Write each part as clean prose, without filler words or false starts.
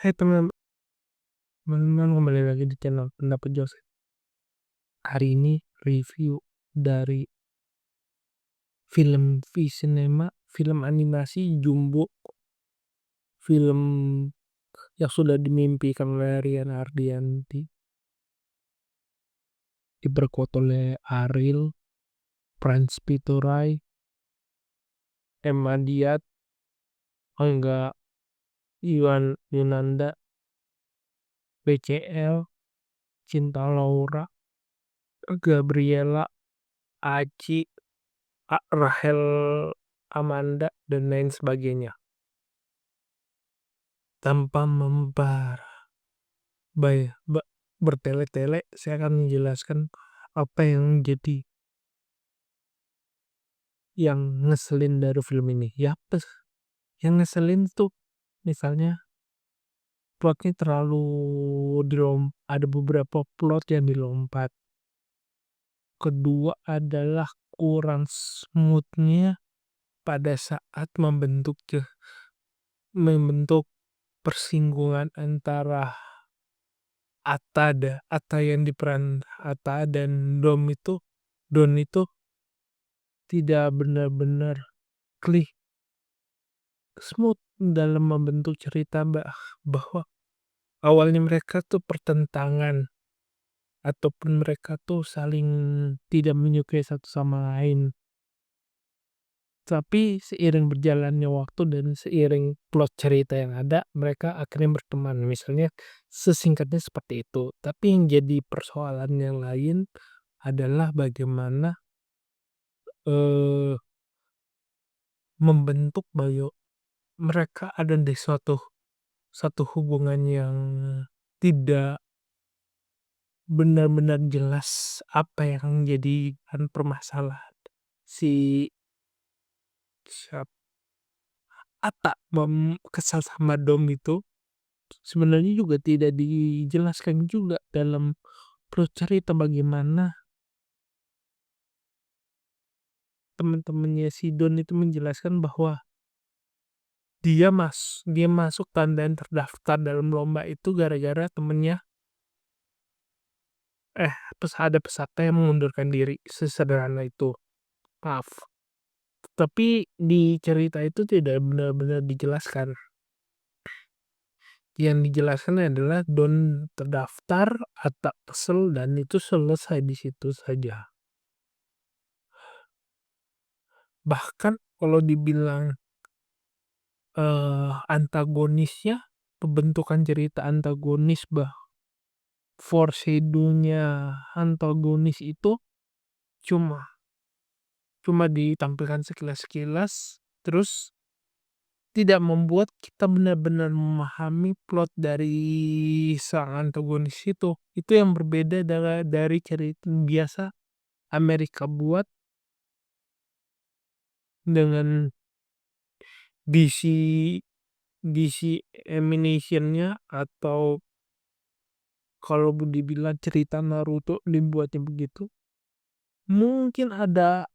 Hai teman-teman, kembali lagi di channel Pendapat Joseph. Hari ini review dari film V-Cinema, film animasi Jumbo, film yang sudah dimimpikan oleh Rian Ardianti, diperkuat oleh Ariel, Frans Piturai, Emma Diat, Angga Iwan Yunanda, BCL, Cinta Laura, Gabriela, Aci, Rahel Amanda, dan lain sebagainya. Tanpa bertele-tele, saya akan menjelaskan apa yang menjadi yang ngeselin dari film ini. Yang ngeselin tuh misalnya plotnya terlalu ada beberapa plot yang dilompat. Kedua adalah kurang smoothnya pada saat membentuk persinggungan antara Atta yang diperan Atta dan Don itu tidak benar-benar smooth dalam membentuk cerita, bahwa awalnya mereka tuh pertentangan ataupun mereka tuh saling tidak menyukai satu sama lain. Tapi seiring berjalannya waktu dan seiring plot cerita yang ada, mereka akhirnya berteman. Misalnya sesingkatnya seperti itu. Tapi yang jadi persoalan yang lain adalah bagaimana membentuk bahwa mereka ada di satu hubungan yang tidak benar-benar jelas apa yang jadi permasalahan. Si Atta kesal sama Dom itu sebenarnya juga tidak dijelaskan juga dalam plot cerita, bagaimana teman-temannya si Don itu menjelaskan bahwa dia masuk dan terdaftar dalam lomba itu gara-gara temennya ada peserta yang mengundurkan diri. Sesederhana itu, maaf. Tapi di cerita itu tidak benar-benar dijelaskan. Yang dijelaskan adalah Don terdaftar, Atta kesel, dan itu selesai di situ saja. Bahkan kalau dibilang antagonisnya, pembentukan cerita antagonis, foreshadow-nya antagonis itu cuma ditampilkan sekilas-sekilas, terus tidak membuat kita benar-benar memahami plot dari sang antagonis itu. Itu yang berbeda dari cerita biasa Amerika buat dengan DC animation-nya, atau kalau dibilang cerita Naruto dibuatnya begitu. Mungkin ada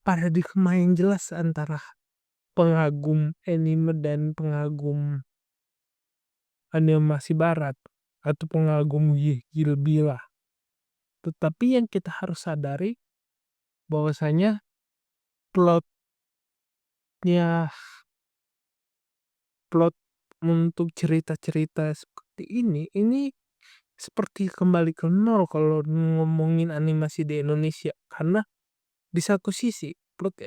paradigma yang jelas antara pengagum anime dan pengagum animasi barat atau pengagum gila. Tetapi yang kita harus sadari bahwasanya plotnya plot untuk cerita-cerita seperti ini seperti kembali ke nol kalau ngomongin animasi di Indonesia. Karena di satu sisi plot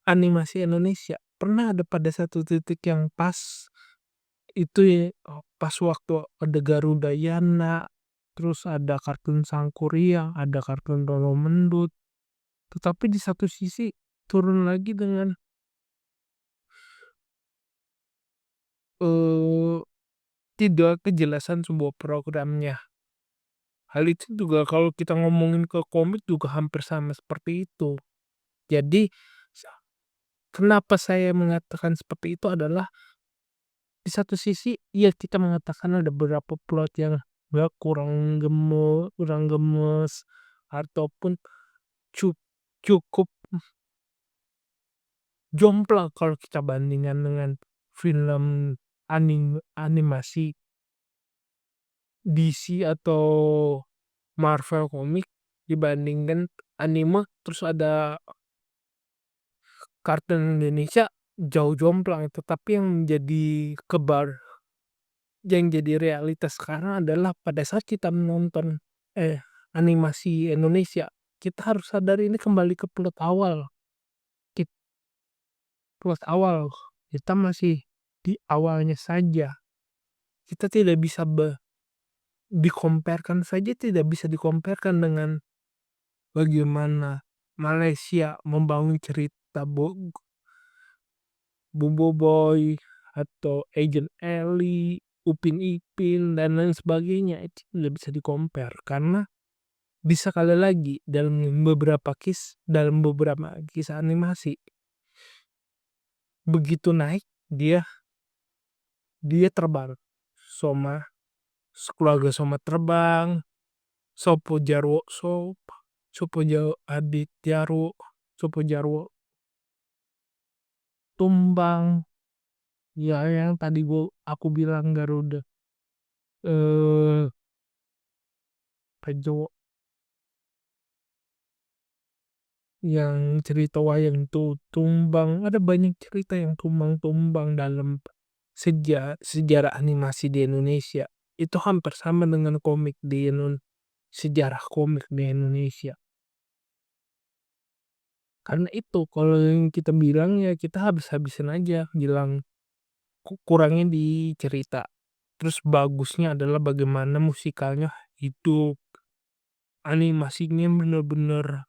animasi Indonesia pernah ada pada satu titik yang pas, itu ya, pas waktu ada Garudayana, terus ada kartun Sangkuriang, ada kartun Roro Mendut. Tetapi di satu sisi turun lagi dengan tidak kejelasan sebuah programnya. Hal itu juga kalau kita ngomongin ke komik juga hampir sama seperti itu. Jadi kenapa saya mengatakan seperti itu adalah di satu sisi ya kita mengatakan ada beberapa plot yang kurang gemes ataupun cukup jomplang kalau kita bandingkan dengan film animasi DC atau Marvel komik dibandingkan anime, terus ada kartun Indonesia, jauh jomplang itu. Tapi yang jadi realitas sekarang adalah pada saat kita menonton animasi Indonesia, kita harus sadar ini kembali ke kit plot awal. Kita masih di awalnya saja. Kita tidak bisa tidak bisa dikompetkan dengan bagaimana Malaysia membangun cerita Bobo Boy atau Agent Ellie, Upin Ipin dan lain sebagainya. Itu tidak bisa karena bisa sekali lagi dalam beberapa kisah animasi begitu naik dia terbang. Keluarga Soma terbang, Sopo Jarwo Sopo Adit Jarwo, Sopo Jarwo tumbang. Ya yang tadi aku bilang Garuda Pajo yang cerita wayang itu tumbang. Ada banyak cerita yang tumbang-tumbang dalam sejarah animasi di Indonesia. Itu hampir sama dengan sejarah komik di Indonesia. Karena itu kalau yang kita bilang ya kita habis-habisan aja bilang kurangnya di cerita. Terus bagusnya adalah bagaimana musikalnya hidup. Animasinya bener-bener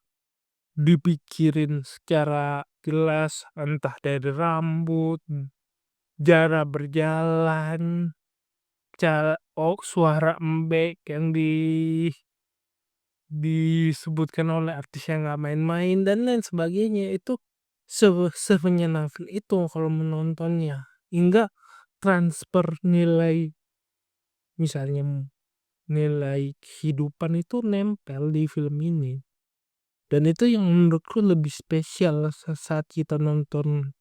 dipikirin secara jelas, entah dari rambut, cara berjalan, suara embek yang disebutkan oleh artis yang nggak main-main dan lain sebagainya. Itu semenyenangkan itu kalau menontonnya, hingga transfer nilai, misalnya nilai kehidupan itu nempel di film ini. Dan itu yang menurutku lebih spesial saat kita nonton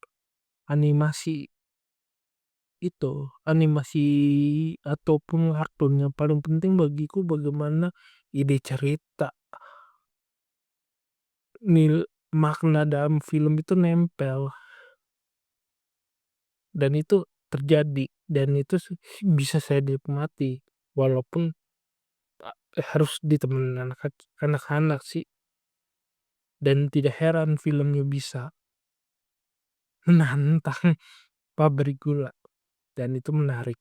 animasi animasi ataupun kartun. Yang paling penting bagiku bagaimana ide cerita, makna dalam film itu nempel, dan itu terjadi, dan itu bisa saya nikmati walaupun harus ditemenin anak-anak sih. Dan tidak heran filmnya bisa menantang pabrik gula, dan itu menarik.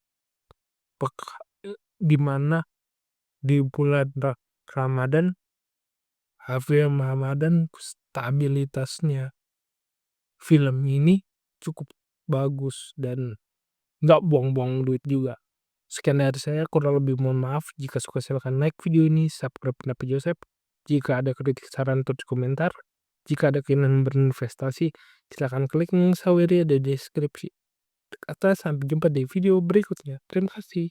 Di mana di bulan Ramadan, Hafiz Ramadan, stabilitasnya film ini cukup bagus dan nggak buang-buang duit juga. Sekian dari saya, kurang lebih mohon maaf. Jika suka silahkan like video ini, subscribe pendapat Joseph. Jika ada kritik, saran, tulis komentar. Jika ada keinginan berinvestasi, silakan klik link Saweria di deskripsi atas. Sampai jumpa di video berikutnya. Terima kasih.